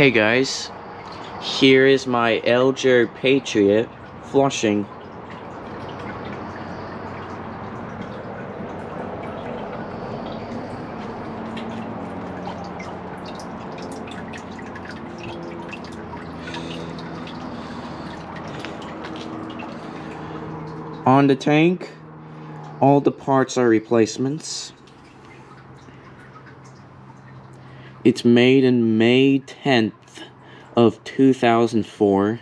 Hey guys, here is my Eljer Patriot flushing. On the tank, all the parts are replacements. It's made in May 10th of 2004.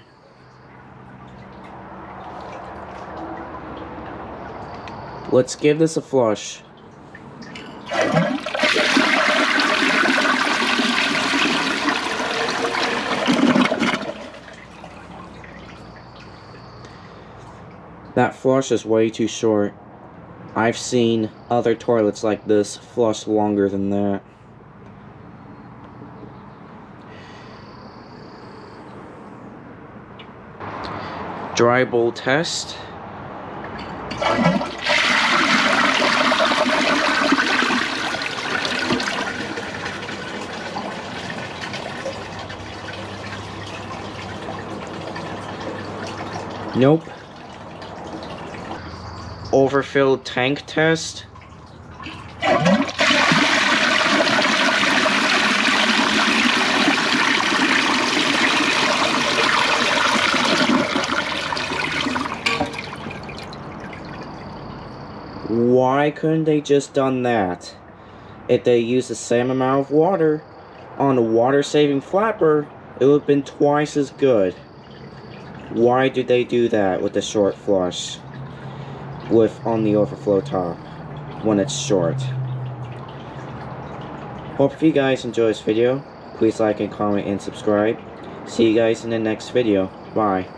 Let's give this a flush. That flush is way too short. I've seen other toilets like this flush longer than that. Dry bowl test. Nope. Overfilled tank test. Why couldn't they just done that? If they used the same amount of water on a water-saving flapper, it would have been twice as good. Why did they do that with the short flush? On the overflow top when it's short. Hope you guys enjoy this video. Please like and comment and subscribe. See you guys in the next video. Bye.